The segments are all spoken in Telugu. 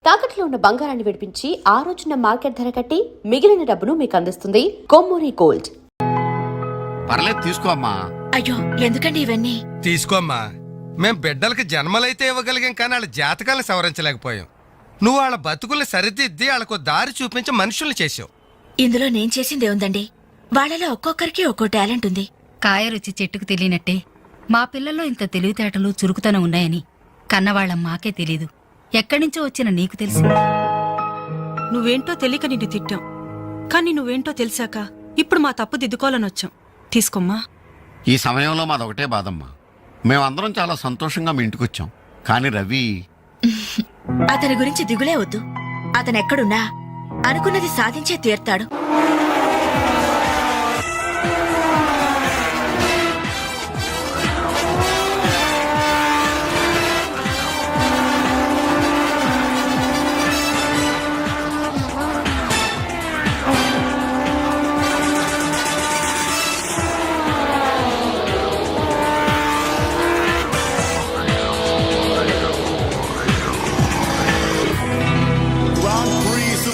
తాకట్లో ఉన్న బంగారాన్ని విడిపించి ఆ రోజున మార్కెట్ ధర కట్టి మిగిలిన డబ్బును మీకు అందిస్తుంది కొమ్మూరి గోల్డ్. పర్లేదు తీసుకోమ్మా. అయ్యో ఎందుకండి ఇవన్నీ? తీసుకోమ్మా. మేం బిడ్డలకి జన్మలైతే ఇవ్వగలిగాం కానీ వాళ్ళ జాతకాలను సవరించలేకపోయాం. నువ్వు వాళ్ళ బతుకుల్ని సరిదిద్ది వాళ్ళకు దారి చూపించి మనుషుల్ని చేసావు. ఇందులో నేను చేసిందే ఉందండి. వాళ్ళలో ఒక్కొక్కరికి ఒక్కో టాలెంట్ ఉంది. కాయ రుచి చెట్టుకు తెలియనట్టే మా పిల్లల్లో ఇంత తెలివితేటలు చురుకుతనం ఉన్నాయని కన్నవాళ్ళం మాకే తెలీదు. ఎక్కడ్నుంచో వచ్చిన నీకు తెలిసి. నువ్వేంటో తెలియక నిన్ను తిట్టాం, కానీ నువ్వేంటో తెలిసాక ఇప్పుడు మా తప్పు దిద్దుకోవాలని వచ్చాం. తీసుకోమ్మా. ఈ సమయంలో మాదొకటే బాధమ్మా. మేమందరం చాలా సంతోషంగా మీ ఇంటికొచ్చాం, కానీ రవి అతని గురించి దిగులే వద్దు. అతనెక్కడున్నా అనుకున్నది సాధించే తీర్తాడు.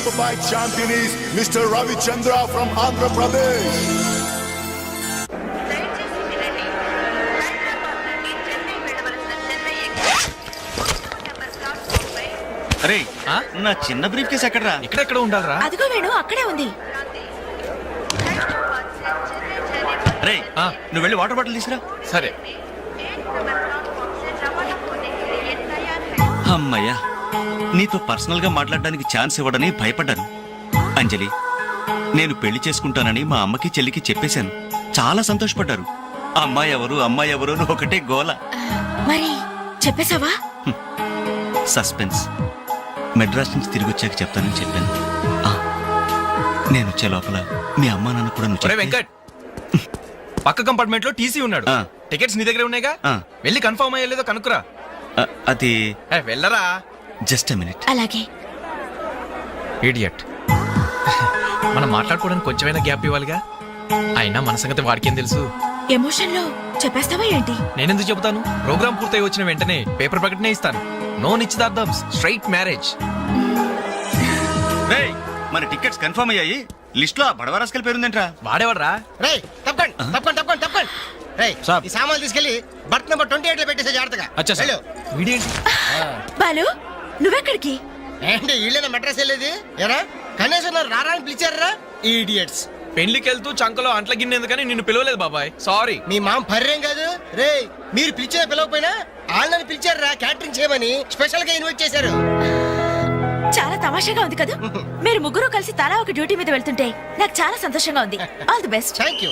Superbike champion is Mr. Ravi Chandra from Andhra Pradesh. అరే నా చిన్న బ్రీఫ్ కేసు ఎక్కడరా? ఇక్కడెక్కడ ఉండాలరా? అదిగో వేణు అక్కడే ఉంది. రే నువ్వు వెళ్ళి వాటర్ బాటిల్ తీసుకురా. సరే. అమ్మయ్యా, నీతో పర్సనల్ గా మాట్లాడడానికి ఛాన్స్ ఇవ్వడని భయపడ్డాను. అంజలి, నేను పెళ్లి చేసుకుంటానని మా అమ్మకి చెల్లికి చెప్పేశాను. చాలా సంతోషపడ్డారు. అమ్మాయి ఎవరు అమ్మాయి ఎవరు అని ఒకటే గోల. మరి చెప్పేశావా? సస్పెన్స్. మెడ్రాస్ నుంచి తిరిగి వచ్చాక చెప్తానని చెప్పాను. నేను వచ్చే లోపల మీ అమ్మా నాన్న కూడా నువ్వు వెంకట్ పక్క కంపార్ట్మెంట్ లో టీసీ ఉన్నాడు. టికెట్స్ నీ దగ్గర ఉన్నాయిగా, వెళ్ళి కన్ఫర్మ్ అయ్యలేదో కనుక్కురా. అది వెళ్ళరా. Just a minute. అలాగే. ఇడియట్. మనం మాట్లాడుకోవడానికి కొంచెమైనా గ్యాప్ ఇవ్వాలిగా. అయినా మన సంగతి వాడికేం తెలుసు. ఎమోషన్ లో చెప్పేస్తావా ఏంటి? నేనెందుకు చెబుతాను? ప్రోగ్రామ్ పూర్తయి వచ్చిన వెంటనే పేపర్ ప్రకటనే ఇస్తాను. నో నిశ్చితార్థం, స్ట్రైట్ మ్యారేజ్. మన టికెట్స్ కన్ఫర్మ్ అయ్యాయి. లిస్ట్ లో బడవరాస్కల్ పేరుందేంట్రా? వాడేవాడ్రా? ఈ సామాన్లు తీసుకెళ్లి బర్త్ నెంబర్ 28 లో పెట్టేసే జాగ్రత్తగా. బాలు నువ్వెక్కడికి? ఏంటి ఇళ్ళైనా మెడ్రాస్ వెళ్ళేది? ఎరా కనీసం రారా అని పిలిచారా? ఈడియట్స్. పెళ్లికి వెళ్తూ చంకలో అంట్ల గిన్నె ఎందుకని నిన్ను పిలవలేదు బాబాయ్. సారీ. మీ మామ పర్రేం కాదు రే. మీరు పిలిచిన పిలవకపోయినా వాళ్ళని పిలిచారా క్యాటరింగ్ చేయమని స్పెషల్ గా ఇన్వైట్ చేశారు. చాలా తమాషాగా ఉంది కదా. మీరు ముగ్గురు కలిసి తలా ఒక డ్యూటీ మీద వెళ్తుంటే నాకు చాలా సంతోషంగా ఉంది. All the best. Thank you.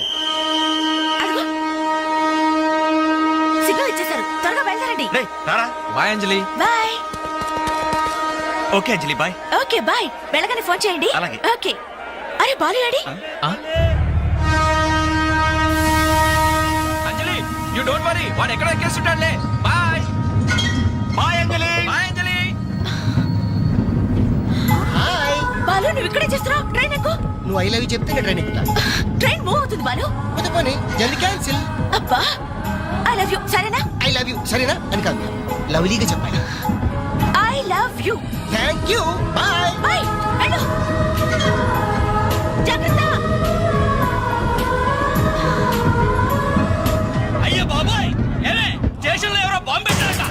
Signal ఇచ్చేశారు, త్వరగా బయలుదేరండి. Bye Anjali. Bye. Okay Anjali bye. Okay bye. వెళ్ళగానే ఫోన్ చేయండి. అలాగే. ఓకే. అరే బాలు ఏడి? అంజలి యు డోంట్ వరీ, వాడు ఎక్కడ ఎక్కేస్తుంటాడులే. Bye bye Anjali. Bye Anjali. Hi Balu నువ్వు ఇక్కడే చేస్తున్నావు? ట్రైన్ ఎక్కు. నువ్వు ఐ లవ్ యూ చెప్తే ట్రైన్ ఎక్కుతా. ట్రైన్ మూవ్ అవుతుంది బాలు. పోనీ జల్దీ క్యాన్సిల్. అబ్బా ఐ లవ్ యూ. సరేనా? ఐ లవ్ యూ సరేనా అని కాదు, లవ్లీగా చెప్పాలి. I love you. Thank you. Bye bye. Hello జాగ్రత్త. అయ్యో బాబాయ్, ఏమే స్టేషన్ లో ఎవరో బాంబు పెట్టారట.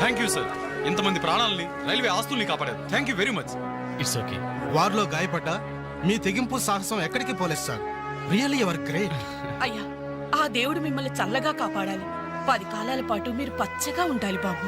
థ్యాంక్ యూ సార్, ఇంతమంది ప్రాణాలని రైల్వే ఆస్తుల్ని కాపాడారు. Thank you very much. It's okay. వారిలో గాయపడ్డ మీ తెగింపు సాహసం ఎక్కడికి పోలేదు సార్. Really your great. అయ్యా, ఆ దేవుడు మిమ్మల్ని చల్లగా కాపాడాలి. 10 కాలాల పాటు మీరు పచ్చగా ఉండాలి బాబు.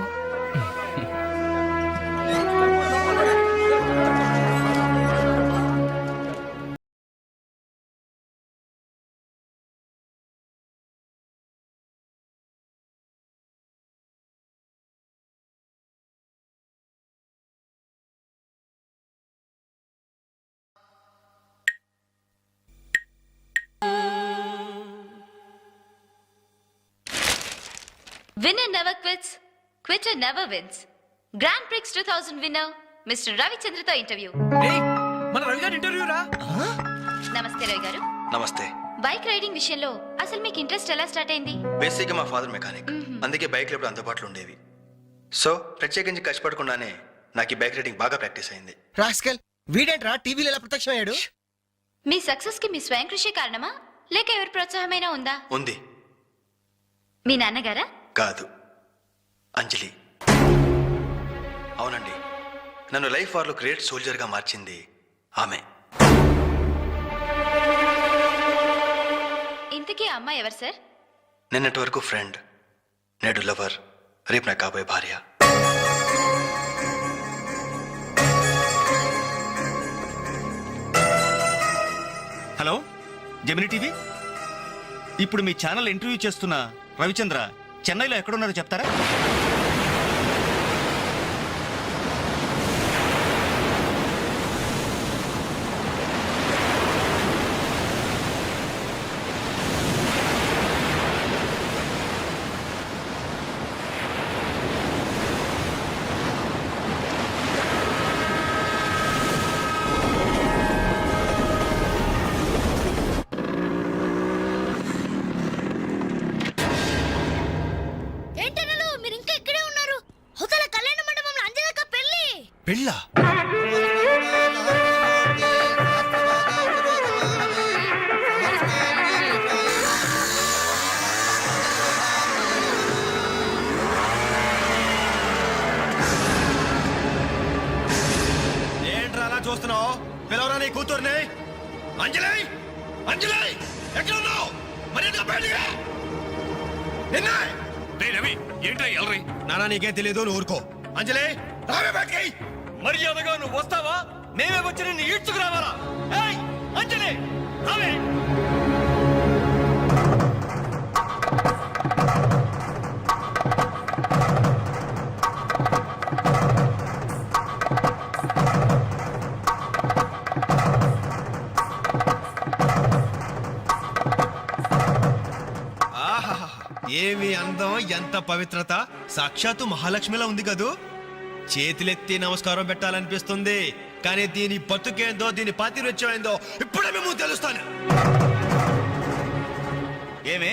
Winner never quits, quitter never wins. Grand Prix 2000 winner, Mr. Ravichandra తో ఇంటర్వ్యూ. మన రవి గారి ఇంటర్వ్యూ రా. నమస్తే రవి గారు. నమస్తే. బైక్ రైడింగ్ విషయంలో అసలు మీకు ఇంట్రెస్ట్ ఎలా స్టార్ట్ అయింది? బేసిక్గా మా ఫాదర్ మెకానిక్, అందుకే బైక్లు ఎప్పుడు అందుబాటులో ఉండేవి. సో ప్రత్యేకించి కష్టపడకుండానే నాకు ఈ బైక్ రైడింగ్ బాగా ప్రాక్టీస్ అయింది. రాస్కల్, వీడేంట్రా టీవీలో ఎలా ప్రత్యక్షమయ్యాడు? మీ సక్సెస్ కి మీ స్వయం కృషి కారణమా లేక ఎవరి ప్రోత్సాహమైనా ఉందా? ఉంది. మీ నాన్నగారా? కాదు, అంజలి. అవునండి, నన్ను లైఫ్ వార్లో గ్రేట్ సోల్జర్గా మార్చింది ఆమె. ఇంతకీ ఆ అమ్మాయి ఎవరు సార్? నిన్నటి వరకు ఫ్రెండ్, నేడు లవర్, రేపు నా కాబోయే భార్య. హలో జెమిని టీవీ, ఇప్పుడు మీ ఛానల్ ఇంటర్వ్యూ చేస్తున్న రవిచంద్ర చెన్నైలో ఎక్కడున్నారో చెప్తారా? ఏంటనలు మీరు ఇంకా ఇక్కడే ఉన్నారు? హోటల్ కళ్యాణ మండపంలో అంజలక్క పెళ్లి. పెళ్ళా? ఏంట్రా అలా చూస్తున్నావు? పిలవరా నీ కూతుర్ని. అంజలి, అంజలి ఎక్కడ ఉన్నావు? మర్యాదగా బయటికి రా. నిన్నే. రవి ఏంట్రా ఎల్రీ? నానా నీకేం తెలియదు, నువ్వు ఊరుకో. అంజలి రావే బయటికి. మర్యాదగా నువ్వు వస్తావా మేమే వచ్చి నిన్ను ఈడ్చుకు రావాలా? ఏయ్ అంజలి రావే. ఏమి అందం, ఎంత పవిత్రత! సాక్షాత్తు మహాలక్ష్మిలా ఉంది కదూ. చేతులెత్తి నమస్కారం పెట్టాలనిపిస్తుంది, కానీ దీని బతుకేందో, దీని పాతిరొచ్చేందో ఇప్పుడే మేము తెలుస్తాను. ఏమే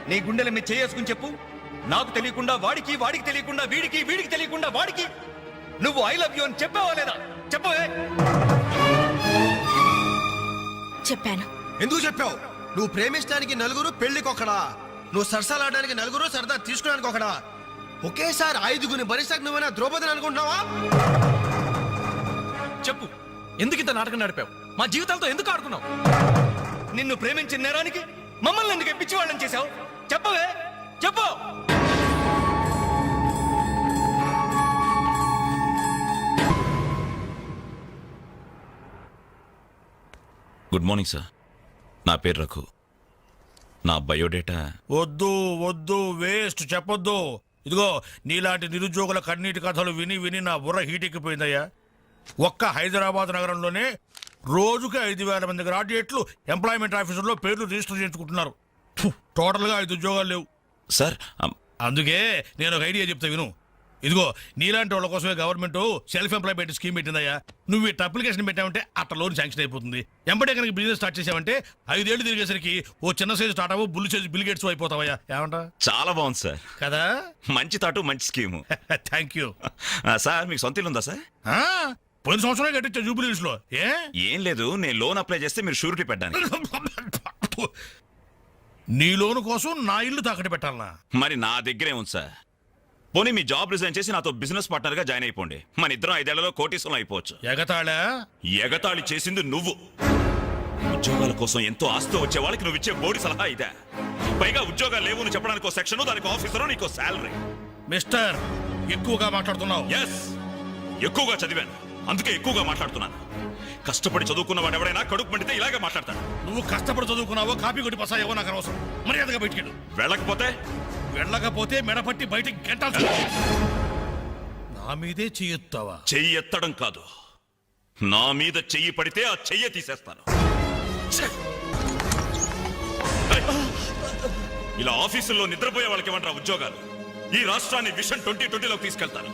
నీ గుండెల మీద చేసుకుని చెప్పు. నాకు తెలియకుండా వాడికి, వాడికి తెలియకుండా వీడికి, వీడికి తెలియకుండా వాడికి నువ్వు ఐ లవ్ యూ అని చెప్పావా లేదా? చెప్పవే. చెప్పాను. ఎందుకు చెప్పావు? నువ్వు ప్రేమించడానికి నలుగురు, పెళ్లికొకడా. నువ్వు సరసాలాడడానికి నలుగురు, సరదా తీసుకోవడానికి ఒకడా. ఒకేసారి 5గురిని భరిస్తాకు నువ్వైనా ద్రౌపదిని అనుకుంటున్నావా? చెప్పు, ఎందుకు ఇంత నాటకం నడిపావు? మా జీవితాలతో ఎందుకు ఆడుకున్నావు? నిన్ను ప్రేమించిన నేరానికి మమ్మల్ని ఎందుకు పిచ్చి వాళ్ళని చేశావు? చెప్పవే, చెప్పు. గుడ్ మార్నింగ్ సార్, నా పేరు రఘు. నా బయోడేటా వద్దు వద్దు, వేస్ట్, చెప్పొద్దు. ఇదిగో నీలాంటి నిరుద్యోగుల కన్నీటి కథలు విని విని నా బుర్ర హీటెక్కిపోయిందయ్యా. ఒక్క హైదరాబాద్ నగరంలోనే రోజుకి 5,000 మంది గ్రాడ్యుయేట్లు ఎంప్లాయ్మెంట్ ఆఫీసుల్లో పేర్లు రిజిస్టర్ చేయించుకుంటున్నారు. టోటల్గా 5 ఉద్యోగాలు లేవు సార్. అందుకే నేను ఒక ఐడియా చెప్తా విను. ఇదిగో నీలాంటి వాళ్ళ కోసమే గవర్నమెంట్ సెల్ఫ్ ఎంప్లాయ్మెంట్ స్కీమ్ పెట్టిందయ్యా. నువ్వు ఇట్లా అప్లికేషన్ పెట్టావంటే అట్లా లోన్ శాంక్షన్ అయిపోతుంది. ఎంబడే కనుక బిజినెస్ స్టార్ట్ చేసావంటే 5 ఏళ్ళు తిరిగేసరికి ఓ చిన్న సైజు స్టార్ట్ అవ్వు, బుల్లి సైజు బిల్ గేట్స్ అయిపోతావయ్యా. ఏమంటా? చాలా బాగుంది సార్. కదా, మంచి తాటు, మంచి స్కీము. Thank you sir. మీకు సొంత ఇల్లు ఉందా సార్? పోయిన సంవత్సరమే కట్టించా జూబిలీస్ లో. ఏం లేదు, నేను లోన్ అప్లై చేస్తే మీరు షూరిటీ పెట్టాను. నీ లోను కోసం నా ఇల్లు తాకట్టు పెట్టాలనా? మరి నా దగ్గరే ఉంది సార్. పోనీ మీ జాబ్ రిజైన్ చేసి నాతో బిజినెస్ పార్ట్నర్ గా జాయిన్ అయిపోండి. మన ఇద్దరం 5 ఏళ్లలో కోటీశ్వరం అయిపోవచ్చు. ఎగతాళా? ఎగతాళి చేసింది నువ్వు. ఉద్యోగాల కోసం ఎంతో ఆస్తి వచ్చే వాళ్ళకి నువ్వు ఇచ్చే బోడి సలహా ఇదే. పైగా ఉద్యోగాలు లేవు అని చెప్పడానికి సెక్షన్, దానికి ఆఫీసరు, నీకో శాలరీ. మిస్టర్, ఎక్కువగా మాట్లాడుతున్నావు. ఎస్, ఎక్కువగా చదివాను, అందుకే ఎక్కువగా మాట్లాడుతున్నాను. కష్టపడి చదువుకున్న వాడు ఎవడైనా కడుపు మండితే ఇలాగే మాట్లాడతాడు. నువ్వు కష్టపడి చదువుకున్నావో కాపీ కొట్టి పసాయేవో నాకు అనవసరం. మర్యాదగా బయటికెళ్ళు. వెళ్ళకపోతే మెడపట్టి బయటికి గెంటాల్సి. నా మీదే చెయ్యెత్తావా? చెయ్యి ఎత్తడం కాదు, నా మీద చెయ్యి పడితే ఆ చెయ్యి తీసేస్తాను. ఇలా ఆఫీసుల్లో నిద్రపోయే వాళ్ళకి ఏమంటారా ఉద్యోగాలు? ఈ రాష్ట్రాన్ని విషన్ 2020లోకి తీసుకెళ్తాను.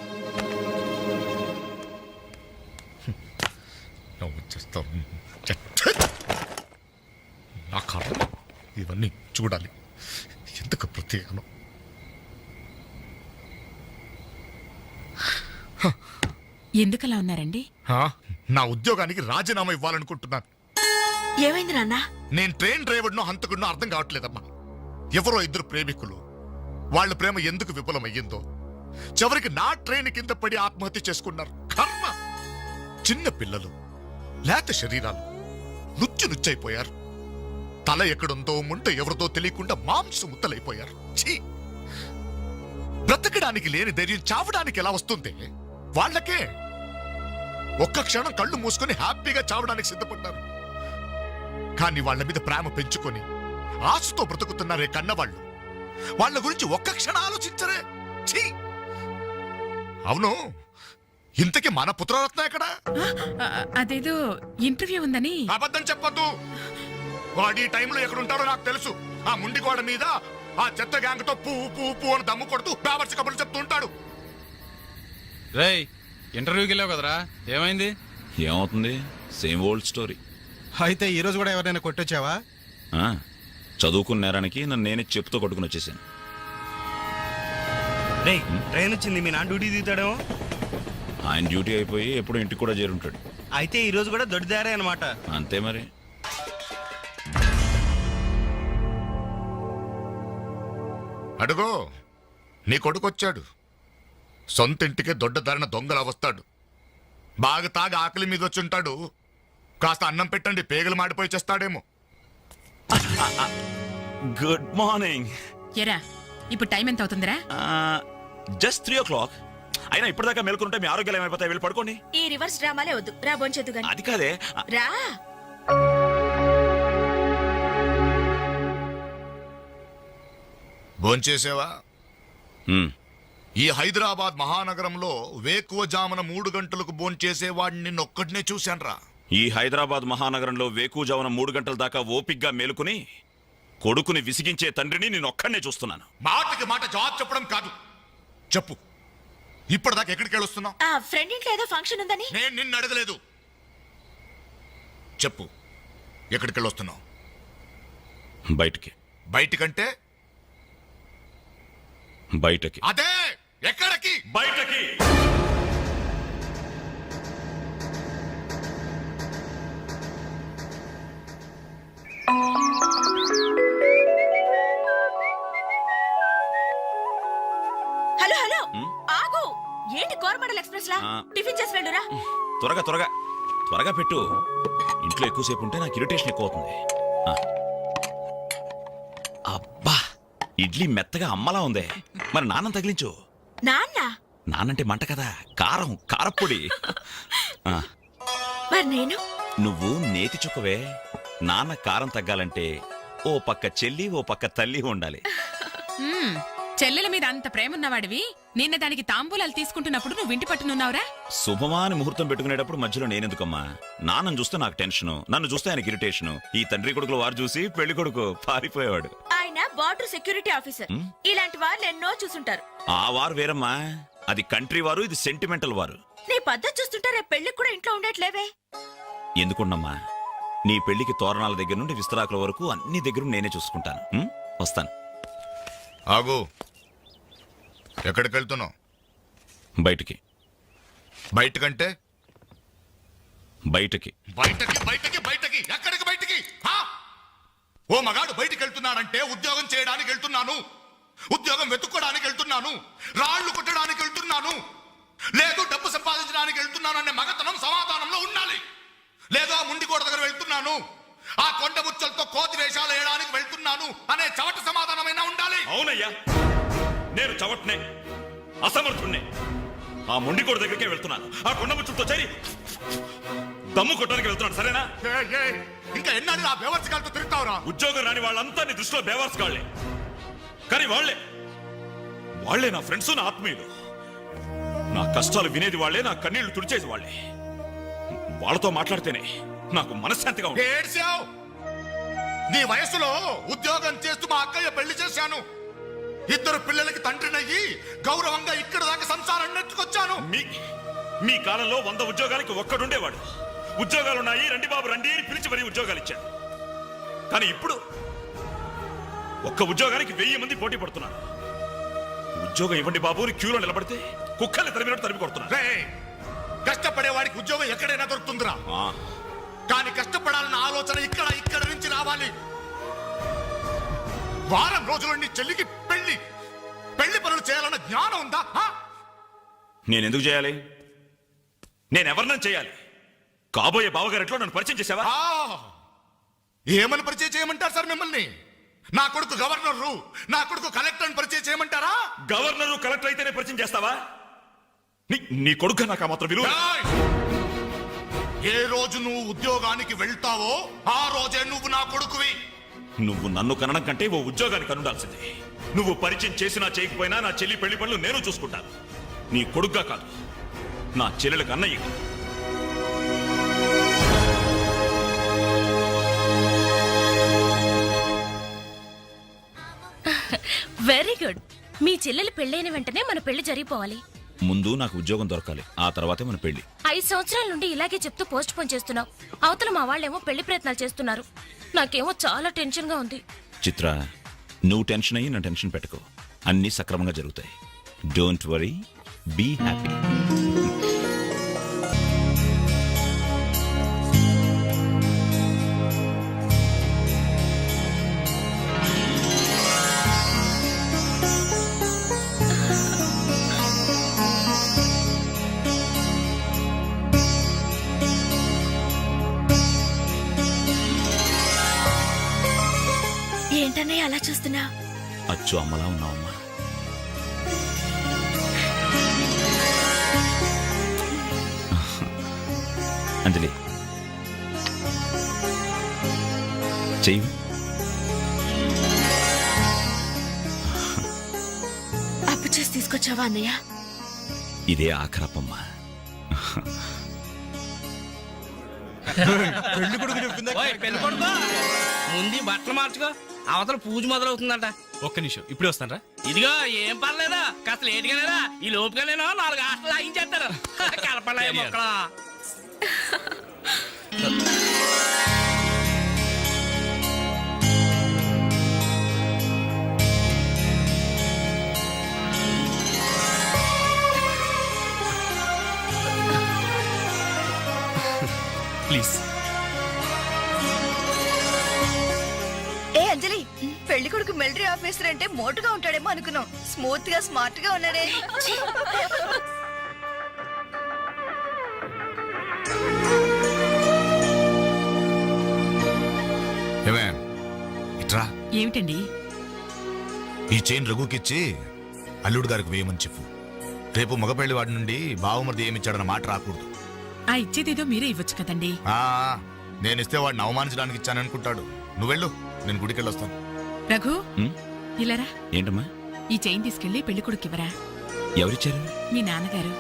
నా కర్మ ఇవన్నీ చూడాలి. ఎందుకు ప్రత్యేకను? ఎందుకలా ఉన్నారండి? నా ఉద్యోగానికి రాజీనామా ఇవ్వాలనుకుంటున్నాను. ఏమైంది నాన్న? నేను ట్రైన్ డ్రైవర్నో హంతకుడినో అర్థం కావట్లేదమ్మా. ఎవరో 2 ప్రేమికులు, వాళ్ళ ప్రేమ ఎందుకు విఫలమయ్యిందో చివరికి నా ట్రైన్ కింద పడి ఆత్మహత్య చేసుకున్నారు. కర్మ. చిన్న పిల్లలు, లేత శరీరాలు నుచ్చైపోయారు. తల ఎక్కడుందో ముంట ఎవరిదో తెలియకుండా మాంసం ముద్దలైపోయారు. ఛీ! బ్రతకడానికి లేని ధైర్యం చావడానికి ఎలా వస్తుంది? వాళ్ళకే ఒక్క క్షణం కళ్ళు మూసుకొని హ్యాపీగా చావడానికి సిద్ధపడ్డారు. కానీ వాళ్ళ మీద ప్రేమ పెంచుకొని ఆశతో బ్రతుకుతున్నారే కన్నవాళ్ళు. వాళ్ళ గురించి ఒక్క క్షణం ఆలోచించరే. ఛీ! అవును, ఇంతకీ మన పుత్రరత్న ఎక్కడ? అదేదో ఇంటర్వ్యూ ఉందని. అబద్ధం చెప్పొద్దు. వాడు ఈ టైంలో ఎక్కడుంటాడో నాకు తెలుసు. ఆ ముండి గోడ మీద ఆ చెత్త గ్యాంగ్ తో పువ్వు అని దమ్ము కొడుతూ బావర్చి కబుర్లు చెప్తూ ఉంటాడు. రేయ్, ఇంటర్వ్యూకి వెళ్ళావు కదరా, ఏమైంది? ఏమవుతుంది? Same old story. అయితే ఈ రోజు కూడా ఎవరైనా కొట్టొచ్చావా? చదువుకున్న నేరానికి నన్ను నేనే చెప్పుతో కొట్టుకుని వచ్చేసాను. ట్రైన్ వచ్చింది, మీ నాన్న డ్యూటీ దిగుతాడేమో. ఆయన డ్యూటీ అయిపోయి ఎప్పుడు ఇంటికి కూడా చేరుంటాడు. అయితే ఈ రోజు కూడా దొడ్డిదారే అనమాట. అంతే మరి. అడుగో, నీ కొడుకొచ్చాడు. సొంత ఇంటికే దొడ్డదారిన దొంగలా వస్తాడు. బాగా తాగి ఆకలి మీద వచ్చుంటాడు. కాస్త అన్నం పెట్టండి, పేగలు మాడిపోయి చేస్తాడేమో. Good morning. ఎరా, ఇప్పుడు టైం ఎంత అవుతుందిరా? Just 3 o'clock. అయినా ఇప్పటిదాకా మేల్కొంటే మీ ఆరోగ్యాలు ఏమైపోతాయి? వెళ్ళి పడుకోండి. ఈ రివర్స్ డ్రామాలే వద్దు, రా బొంచేద్దు గాని. అది కాదే. రా. భోంచేసావా? ఈ హైదరాబాద్ మహానగరంలో వేకువజామున 3 గంటలకు భోంచేసేవాడిని నిన్నొక్కడినే చూశాన్రా. ఈ హైదరాబాద్ మహానగరంలో వేకువజామున 3 గంటల దాకా ఓపిగ్గా మేలుకుని కొడుకుని విసిగించే తండ్రిని నేను ఒక్కడనే చూస్తున్నాను. మాటకి మాట జవాబు చెప్పడం కాదు. చెప్పు, ఇప్పటిదాకా ఎక్కడికి వెళ్ళొస్తున్నావు? ఆ ఫ్రెండ్ ఇంట్లో ఏదో ఫంక్షన్ ఉందని. నేను నిన్ను అడగలేదు. చెప్పు, ఎక్కడికి వెళ్ళొస్తున్నావు? బయటికి. బయటికంటే? బయటకి. అదే, ఎక్కడికి? బయటకి. హలో హలో, ఆగు. ఏంటి కోరమండల్ ఎక్స్ప్రెస్ లా? టిఫిన్ చేసి వెళ్ళురా. త్వరగా పెట్టు. ఇంట్లో ఎక్కువసేపు ఉంటే నాకు ఇరిటేషన్ ఎక్కువ అవుతుంది. అబ్బా, ఇడ్లీ మెత్తగా అమ్మలా ఉందే. మరి నాన్న తగిలించు. నాన్నంటే మంట కదా, కారప్పొడి. మరి నేను? నువ్వు నేతి చుక్కవే. నాన్న కారం తగ్గాలంటే ఓ పక్క చెల్లి, ఓ పక్క తల్లి ఉండాలి. చెల్లెల మీద అంత ప్రేమ ఉన్నవాడివి, నిన్న దానికి తాంబూలాలు తీసుకుంటున్నప్పుడు నువ్వు ఇంటి పట్టునున్నావురా? శుభమాని ముహూర్తం పెట్టుకునేటప్పుడు మధ్యలో నేనెందుకమ్మా? నాన్నను చూస్తే నాకు టెన్షను, నన్ను చూస్తే ఆయనకి ఇరిటేషను. ఈ తండ్రి కొడుకులు వారు చూసి పెళ్లి కొడుకు పారిపోయేవాడు. ఆయన బార్డర్ సెక్యూరిటీ ఆఫీసర్. ఇలాంటి వాళ్ళు ఎన్నో చూసుంటారు. ఆ వారు వేరమ్మా, అది కంట్రీ వారు, ఇది సెంటిమెంటల్ వారు. నీ పద్ధతి చూస్తుంటే రేపు పెళ్లికి కూడా ఇంట్లో ఉండట్లేవే. ఎందుకున్నమ్మా, నీ పెళ్లికి తోరణాల దగ్గర నుండి విస్తరాకుల వరకు అన్ని దగ్గర నేనే చూసుకుంటాను. వస్తాను. ఆగు, ఎక్కడికి వెళ్తున్నావు? బయటికి. బయటకంటే? బయటకి. బయటకి, బయటకి, బయటకి, ఎక్కడికి బయటకి? ఓ మగాడు బయటికి వెళ్తున్నాడంటే ఉద్యోగం చేయడానికి వెళ్తున్నాను, ఉద్యోగం వెతుక్కోడానికి వెళ్తున్నాను, రాళ్లు కొట్టడానికి వెళ్తున్నాను, లేదు డబ్బు సంపాదించడానికి వెళ్తున్నాను అనే మగతనం సమాధానంలో ఉండాలి. లేదో ఆ ముండికోట దగ్గర వెళ్తున్నాను, ఆ కొండ ముచ్చలతో కోతి వేషాలు వేయడానికి వెళ్తున్నాను అనే చవట సమాధానమైనా ఉండాలి. అవునయ్యా, నేను చవట్నే, అసమర్థుణ్ణే. ఆ మొండికోడ దగ్గరికే వెళ్తున్నాను, ఆ కొండ ముచ్చులతో చేరి దమ్ము కొట్టడానికి వెళ్తున్నాను. సరేనా? ఇంకా ఎన్నాళ్ళు ఆ బేవర్సగాలతో తిరుగుతావురా? ఉద్యోగం రాని వాళ్ళంతా నీ దృష్టిలో బేవర్స్ గాళ్లే, కానీ వాళ్లే నా ఫ్రెండ్స్, నా ఆత్మీయులు. నా కష్టాలు వినేది వాళ్లే, నా కన్నీళ్లు తుడిచేది వాళ్లే. వాళ్ళతో మాట్లాడితేనే నాకు మనశ్శాంతిగా ఉంది. ఏడ్చావు. నీ వయసులో ఉద్యోగం చేస్తూ మా అక్కయ్య పెళ్లి చేశాను, 2 పిల్లలకి తండ్రినయ్యి గౌరవంగా ఇక్కడ దాకా సంసారం నెట్టుకొచ్చాను. మీ కాలంలో 100 ఉద్యోగాలకి ఒక్కడుండేవాడు. ఉద్యోగాలున్నాయి, రండి బాబు రండి అని పిలిచి మరీ ఉద్యోగాలు ఇచ్చాడు. కానీ ఇప్పుడు ఒక్క ఉద్యోగానికి 1000 మంది పోటీ పడుతున్నారు. ఉద్యోగం ఇవ్వండి బాబు అని క్యూలో నిలబడితే కుక్కల్ని తరిమినట్టు తరిమి కొడుతున్నారు. కష్టపడే వాడికి ఉద్యోగం ఎక్కడైనా దొరుకుతుందిరా, కానీ కష్టపడాలన్న ఆలోచన ఇక్కడ నుంచి రావాలి. వారం రోజులు నీ చెల్లికి పెళ్లి పనులు చేయాలన్న జ్ఞానం ఉందా? నేనెందుకు చేయాలి? నేనెవరినని చేయాలి? కాబోయే బావగారెట్లో నన్ను పరిచయం చేసావా? ఏమని పరిచయం చేయమంటారు సార్ మిమ్మల్ని? నా కొడుకు గవర్నరు, నా కొడుకు కలెక్టర్ పరిచయం చేయమంటారా? గవర్నరు కలెక్టర్ అయితేనే పరిచయం చేస్తావా? నీ కొడుకు నాకు ఆ మాత్రం విలువ. ఏ రోజు నువ్వు ఉద్యోగానికి వెళ్తావో ఆ రోజే నువ్వు నా కొడుకువి. నువ్వు నన్ను కనడం కంటే ఓ ఉద్యోగానికి కనుండాల్సిందే. నువ్వు పరిచయం చేసినా చేయకపోయినా నా చెల్లి పెళ్లి పనులు నేను చూసుకుంటాను. నీ కొడుగ్గా కాదు, నా చెల్లెలకు అన్నయ్య. Very good. మీ చెల్లెలు పెళ్ళైన వెంటనే మన పెళ్లి జరిగిపోవాలి. ముందు నాకు ఉద్యోగం దొరకాలి, ఆ తర్వాతే మన పెళ్లి. 5 సంవత్సరాల నుండి ఇలాగే చెప్తూ పోస్ట్ పోన్ చేస్తున్నావు. అవతల మా వాళ్ళేమో పెళ్లి ప్రయత్నాలు చేస్తున్నారు. నాకేమో చాలా టెన్షన్ గా ఉంది. చిత్ర, నువ్వు టెన్షన్ అయ్యి నా టెన్షన్ పెట్టుకో. అన్ని సక్రమంగా జరుగుతాయి. Don't worry, be happy. ఏంటన్నయ్య అలా చూస్తున్నా? అచ్చు అమ్మలా ఉన్నావమ్మా. అంజలి, చెయ్యి. అప్పు చేసి తీసుకొచ్చావా అన్నయ్య? ఇదే ఆఖరప్పమ్మా. పెళ్లి కొడుకు చెప్తుందా? పెళ్లి కొడుకు ముందు బట్టలు మార్చుకో, అవతల పూజ మొదలవుతుందంట. ఒక్క నిమిషం, ఇప్పుడే వస్తానరా. ఇదిగో ఏం పర్లేదా, కాస్త లేటుగానేరా. ఈ లోపుగానేనా 4 హాస్టల్ లాగించేస్తారు. కలపలే మొక్కలా. ప్లీజ్. ఏ అంజలి, పెళ్లి కొడుకు మిలిటరీ ఆఫీసర్ అంటే మోటుగా ఉంటాడేమో అనుకున్నాం. స్మూత్ గా స్మార్ట్ గా ఉన్నాడే. ఇట్రా. ఏమిటండి? ఈ చైన్ రఘుకిచ్చి అల్లుడు గారికి వేయమని చెప్పు. రేపు మగపెళ్లి వాడి నుండి బావమరిది ఏమిచ్చాడన్న మాట రాకూడదు. ఆ ఇచ్చేదేదో మీరే ఇవ్వచ్చు కదండి. నేను ఇస్తే వాడిని అవమానించడానికి ఇచ్చాననుకుంటాడు. నువ్వెళ్ళు, నేను గుడికెళ్ళి వస్తాను. రఘు, ఇలారా. ఏంటమ్మా? ఈ చైన్ తీసుకెళ్లి పెళ్లి కొడుకివ్వరా. ఎవరిచ్చారు? మీ నాన్నగారు.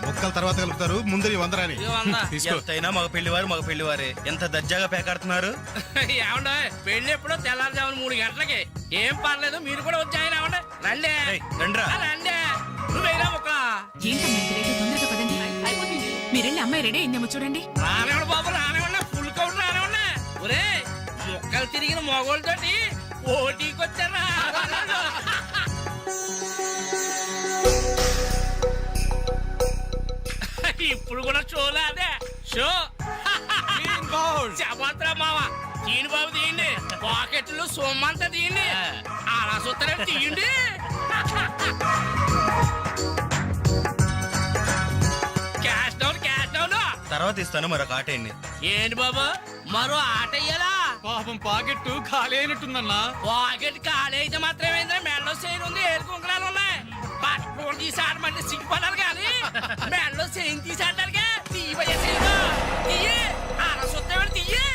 మొక్కల తర్వాత కలుపుతారు, ముందు నీ 100 రాని తీసుకో. ఎంతైనా మగ పెళ్లివారే ఎంత దర్జాగా పేకాడుతున్నారు. ఏమండే, పెళ్లి ఎప్పుడో తెల్లారుజామున 3 గంటలకి. ఏం పర్లేదు, మీరు కూడా వచ్చాయన. రండి రండ్రా. రండి. నువ్వేనా మొక్క? ఏంటమ్మా ఇంత లేటు? తొందరగా పదండి. మీరెళ్ళి అమ్మాయి రెడీ అయిందేమో చూడండి. రానివ్వండి బాబు, రానివ్వండి. ఫుల్ కౌంట్ రానివ్వండి. ఒరే, మొక్కలు తిరిగిన మొగోళ్ళతోటి పోటీకి వచ్చారా? ఇప్పుడు కూడా షోలా? అదే షో. చెప్పత్రా మావా తీని బాబు తీయండి పాకెట్లు సొమ్మంతా తీయండి అలా చూస్తారంటే తీయండి క్యాష్ డౌన్ తర్వాత ఇస్తాను మరొక ఆట అండి. ఏంటి బాబు మరో ఆట అయ్యాలా పాపం పాకెట్ ఖాళీ అయినట్టుందన్నా. పాకెట్ ఖాళీ అయితే మాత్రమేంద్ర మెడలో చైన్ ఉంది ఏడు కుంకులాలు ఉన్నాయి పట్టుకోని తీసి ఆడమంటే సిగ్గుపడాలి కానీ మెడలో చైన్ తీసి ఆడడానికి తీయబోయే చైన్ తీయే అలా చూస్తామని తీయే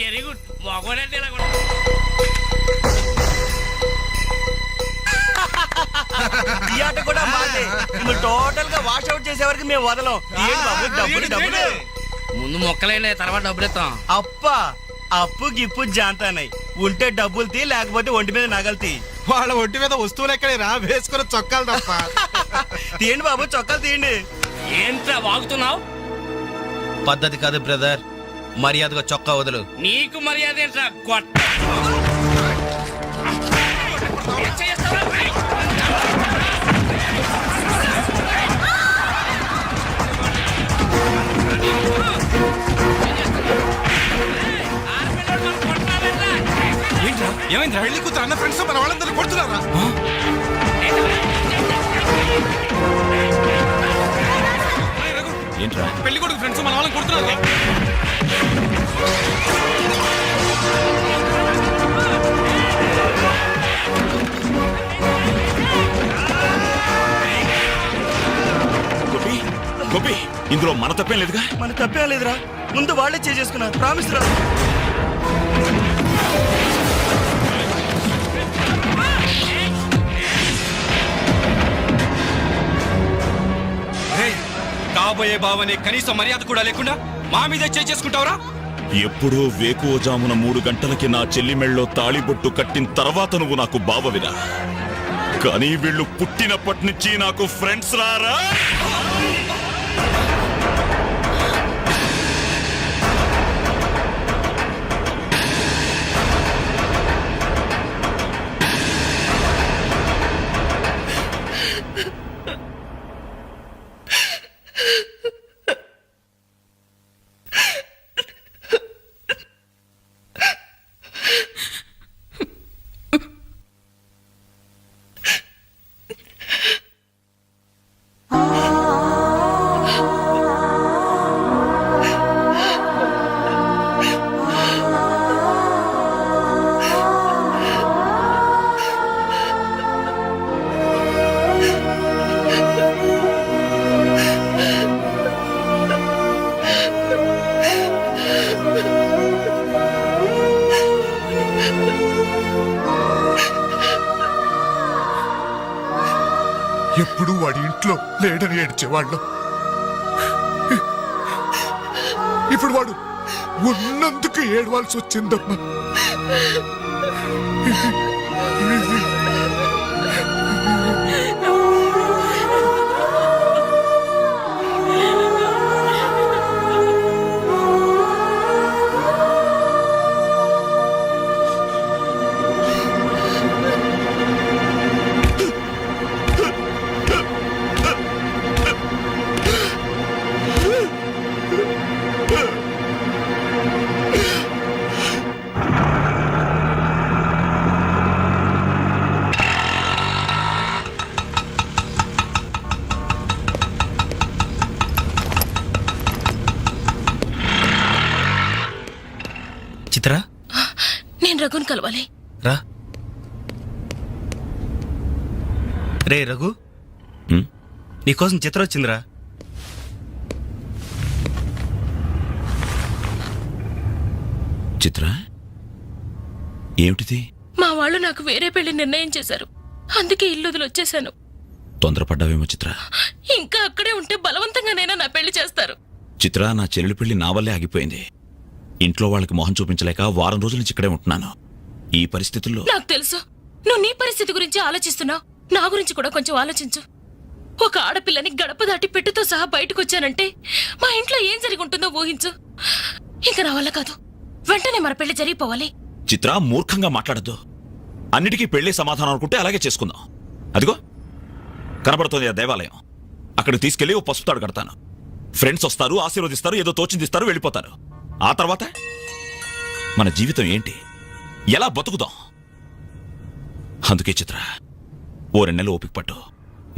వెరీ గుడ్ మగోడంటే ఇలా కూడా ఈ ఆట కూడా మాదే. నువ్వు టోటల్ గా వాష్ అవుట్ చేసే వరకు మేము వదలం. డబ్బులు ముందు మొక్కలైనా తర్వాత డబ్బులు ఇస్తాం. అప్పు గిప్పు జాంతానాయి. ఉంటే డబ్బులు తీ, లేకపోతే ఒంటి మీద నగలు తీ. వాళ్ళ ఒంటి మీద వస్తువులు ఎక్కడే రా, వేసుకున్న చొక్కాలు తప్ప. తీయండి బాబు, చొక్కాలు తీయండి. ఏంట్రా వాగుతున్నావు? పద్ధతి కాదు బ్రదర్, మర్యాదగా చొక్కా వదులు. నీకు మర్యాద ఏంట్రా గొట్ట ఏం చేస్తావురా? ఏమైంది? పెళ్లి కూతురు అన్న ఫ్రెండ్స్ మన వాళ్ళందరూ కొడుతున్నారా? ఏంట్రా పెళ్లి కొడుకు ఫ్రెండ్స్ మన వాళ్ళని కొడుతున్నారు. గోపి, ఇందులో మన తప్పేం లేదుగా? మన తప్పేం లేదురా, ముందు వాళ్ళే చేసుకున్నారు. ప్రామిస్ రా. కాబోయే బావని కనీసం మర్యాద కూడా లేకుండా మా మీద చేసుకుంటావురా? ఎప్పుడో వేకువజామున 3 గంటలకి నా చెల్లి మెళ్ళలో తాళిబొట్టు కట్టిన తర్వాత నువ్వు నాకు బావవిరా. కానీ వీళ్ళు పుట్టినప్పటి నుంచి నాకు ఫ్రెండ్స్ రారా. ఎప్పుడు వాడి ఇంట్లో లేడని ఏడ్చేవాళ్ళం. ఇప్పుడు వాడు ఉన్నందుకు ఏడవాల్సి వచ్చిందమ్మా. చిత్ర, నేను రఘుని కలవాలి. రా. రే రఘు, నీకోసం చిత్ర వచ్చిందిరా. చిత్ర, ఏమిటిది? మా వాళ్ళు నాకు వేరే పెళ్లి నిర్ణయం చేశారు, అందుకే ఇల్లు వదిలి వచ్చేసాను. తొందరపడ్డావేమో చిత్ర. ఇంకా అక్కడే ఉంటే బలవంతంగానైనా నా పెళ్లి చేస్తారు. చిత్ర, నా చెల్లెలి పెళ్లి నా వల్లే ఆగిపోయింది. ఇంట్లో వాళ్ళకి మొహం చూపించలేక వారం రోజుల నుంచి ఇక్కడే ఉంటున్నాను. ఈ పరిస్థితుల్లో నాకు తెలుసు నువ్వు నీ పరిస్థితి గురించి ఆలోచిస్తున్నావు. నా గురించి కూడా కొంచెం ఆలోచించు. ఒక ఆడపిల్లని గడప దాటి పెట్టుతో సహా బయటకు వచ్చానంటే మా ఇంట్లో ఏం జరిగి ఉంటుందో ఊహించు. ఇంకా నా వల్ల కాదు, వెంటనే మన పెళ్లి జరిగిపోవాలి. చిత్ర, మూర్ఖంగా మాట్లాడద్దు. అన్నిటికీ పెళ్లి సమాధానం అనుకుంటే అలాగే చేసుకుందాం. అదిగో కనబడుతోంది ఆ దేవాలయం. అక్కడికి తీసుకెళ్లి ఓ పసుపు తాడు కడతాను. ఫ్రెండ్స్ వస్తారు, ఆశీర్వదిస్తారు, ఏదో తోచిందిస్తారు, వెళ్ళిపోతారు. ఆ తర్వాత మన జీవితం ఏంటి? ఎలా బతుకుదాం? అందుకే చిత్ర, ఓ 2 నెలలు ఓపిక పట్టు.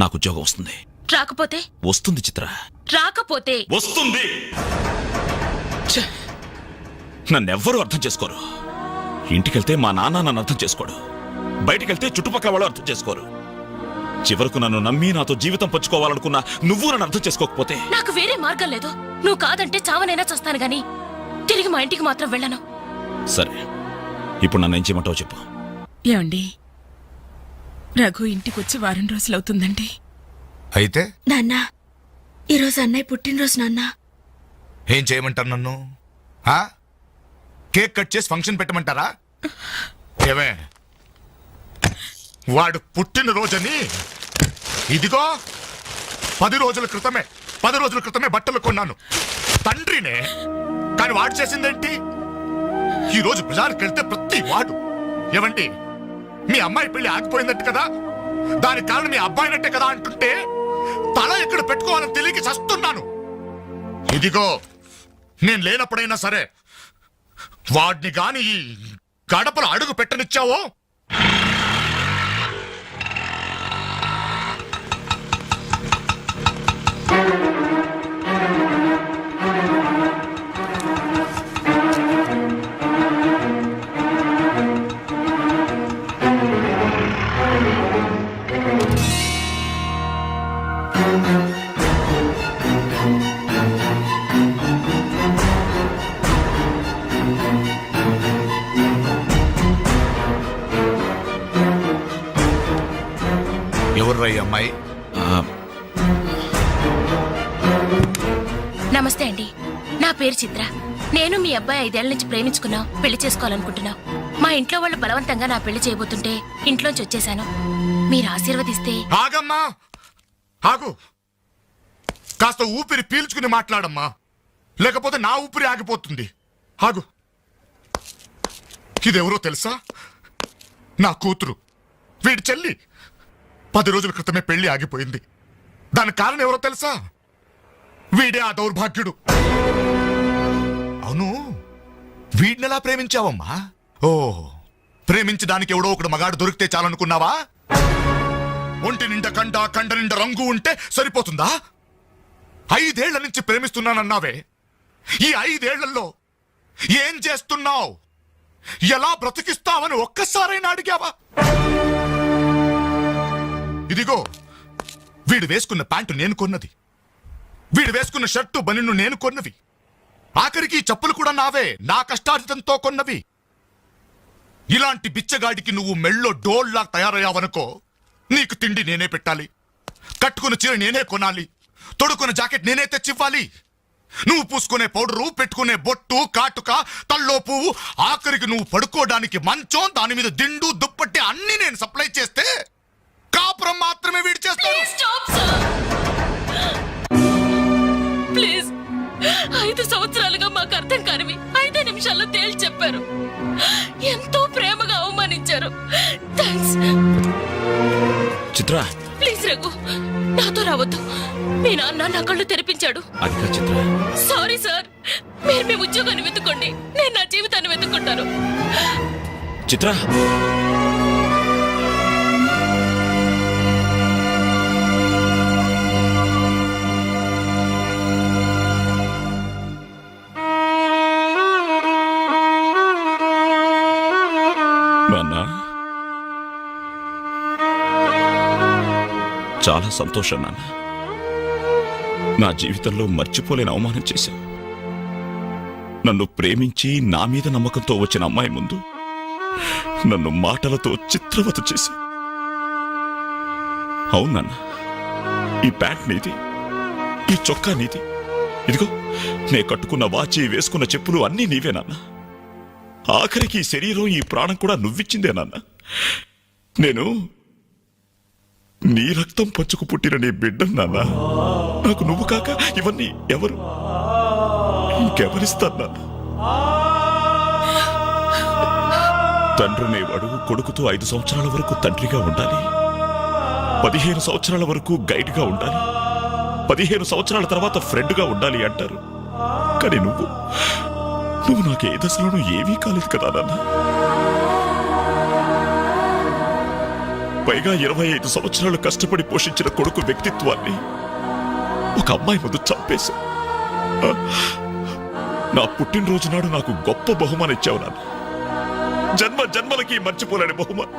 నాకు ఉద్యోగం వస్తుంది. రాకపోతే? వస్తుంది చిత్ర, రాకపోతే వస్తుంది. ఛే! నన్నెవ్వరూ అర్థం చేసుకోరు. ఇంటికెళ్తే మా నాన్న నన్ను అర్థం చేసుకోడు, బయటికెళ్తే చుట్టుపక్కల వాళ్ళు అర్థం చేసుకోరు. చివరకు నన్ను నమ్మి నాతో జీవితం పంచుకోవాలనుకున్నా నువ్వు నన్ను అర్థం చేసుకోకపోతే? నాకు వేరే మార్గం లేదు. నువ్వు కాదంటే చావనైనా చస్తాను గాని తిరిగి మా ఇంటికి మాత్రం వెళ్ళను. సరే, ఇప్పుడు నన్ను ఏం చేయమంటావు చెప్పు. ఏమండి, రఘు ఇంటికొచ్చి వారం రోజులవుతుందండి. అయితే నాన్న, ఈరోజు అన్నయ్య పుట్టినరోజు నాన్న. ఏం చేయమంటారు నన్ను? కేక్ కట్ చేసి ఫంక్షన్ పెట్టమంటారా? ఏమే, వాడు పుట్టినరోజని ఇదిగో 10 రోజుల క్రితమే బట్టలు కొన్నాను. తండ్రినే, కానీ వాడు చేసిందేంటి? ఈ రోజు బజార్కి వెళ్తే ప్రతి వాడు ఏమండి మీ అమ్మాయి పెళ్లి ఆగిపోయిందట్టు కదా, దానికి కారణం మీ అబ్బాయినట్టే కదా అంటుంటే తల ఎక్కడ పెట్టుకోవాలని తెలియక చస్తున్నాను. ఇదిగో నేను లేనప్పుడైనా సరే వాడిని గాని ఈ గడపలు అడుగు పెట్టనిచ్చావో ఎవర్రా ఈ అమ్మాయి? నమస్తే అండి, నా పేరు చిత్ర. నేను మీ అబ్బాయి 5 ఏళ్ల నుంచి ప్రేమించుకున్నా, పెళ్లి చేసుకోవాలనుకుంటున్నా. మా ఇంట్లో వాళ్ళు బలవంతంగా నా పెళ్లి చేయబోతుంటే ఇంట్లోంచి వచ్చేసాను. మీరు ఆశీర్వదిస్తే. ఆగమ్మా, ఆగు. కాస్త ఊపిరి పీల్చుకుని మాట్లాడమ్మా, లేకపోతే నా ఊపిరి ఆగిపోతుంది. ఆగు. ఇదెవరో తెలుసా? నా కూతురు, వీడి చెల్లి. 10 రోజుల క్రితమే పెళ్లి ఆగిపోయింది. దానికి కారణం ఎవరో తెలుసా? వీడే ఆ దౌర్భాగ్యుడు. అవును, వీడినెలా ప్రేమించావమ్మా? ఓ, ప్రేమించడానికి ఎవడో ఒకడు మగాడు దొరికితే చాలనుకున్నావా? ఒంటి నిండా కండ నిండా రంగు ఉంటే సరిపోతుందా? 5 ఏళ్ల నుంచి ప్రేమిస్తున్నానన్నావే, ఈ 5 ఏళ్లలో ఏం చేస్తున్నావు? ఎలా బ్రతికిస్తావని ఒక్కసారైనా అడిగావా? ఇదిగో, వీడు వేసుకున్న ప్యాంటు నేను కొన్నది, వీడు వేసుకున్న షర్టు బనిన్ను నేను కొన్నవి, ఆఖరికి చెప్పులు కూడా నావే, నా కష్టార్జితంతో కొన్నవి. ఇలాంటి బిచ్చగాడికి నువ్వు మెళ్ళో డోల్లా తయారయ్యావనుకో, నీకు తిండి నేనే పెట్టాలి, కట్టుకున్న చీర నేనే కొనాలి, తొడుకున్న జాకెట్ నేనే తెచ్చివ్వాలి. నువ్వు పూసుకునే పౌడరు, పెట్టుకునే బొట్టు, కాటుక, తల్లో పువ్వు, ఆఖరికి నువ్వు పడుకోవడానికి మంచం, దాని మీద దిండు, దుప్పట్టి అన్ని నేను సప్లై చేస్తే కాపురం మాత్రమే వీడి చేస్తాడు. ప్లీజ్, 5 సంవత్సరాలుగా మాకు అర్థం కానివి 5 నిమిషాల్లో తేల్చి చెప్పారు. ఎంతో ప్రేమగా అవమానించారు. థాంక్స్. చిత్ర, ప్లీజ్ రఘు, నాతో రావద్దు. మీ నాన్న నా కళ్ళు తెరిపించాడు. అది కాదు చిత్ర. సారీ సార్, మీరు మీ ఉద్యోగాన్ని వెతుక్కోండి, నేను నా జీవితాన్ని వెతుక్కుంటాను. చిత్ర, నాన్న, చాలా సంతోషం నాన్న. నా జీవితంలో మర్చిపోలేని అవమానం చేశావు. నన్ను ప్రేమించి నా మీద నమ్మకంతో వచ్చిన అమ్మాయి ముందు నన్ను మాటలతో చిత్రవత చేశావు. అవునన్న, ఈ ప్యాంట్ నీది, ఈ చొక్కా నీది, ఇదిగో నే కట్టుకున్న వాచి, వేసుకున్న చెప్పులు అన్నీ నీవే నాన్న. ఆఖరికి ఈ శరీరం, ఈ ప్రాణం కూడా నువ్విచ్చిందే నాన్న. నేను నీ రక్తం పంచుకు పుట్టిన నీ బిడ్డను నాన్న. నాకు నువ్వు కాక ఇవన్నీ ఎవరు, ఇంకెవరిస్తారు నాన్న? తండ్రినేవాడు కొడుకుతో 5 సంవత్సరాల వరకు తండ్రిగా ఉండాలి, 15 సంవత్సరాల వరకు గైడ్గా ఉండాలి. 15 సంవత్సరాల తర్వాత ఫ్రెండ్గా ఉండాలి అంటారు. కానీ నువ్వు నాకు ఏ దశలోనూ ఏమీ కాలేదు కదా నాన్న. పైగా 25 సంవత్సరాలు కష్టపడి పోషించిన కొడుకు వ్యక్తిత్వాన్ని ఒక అమ్మాయి ముందు చంపేశా. నా పుట్టినరోజు నాడు నాకు గొప్ప బహుమానం ఇచ్చావు నాన్న. జన్మ జన్మలకి మర్చిపోలేని బహుమానం.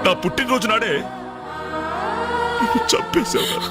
నా పుట్టినరోజు నాడే చంపేశావు నాన్న.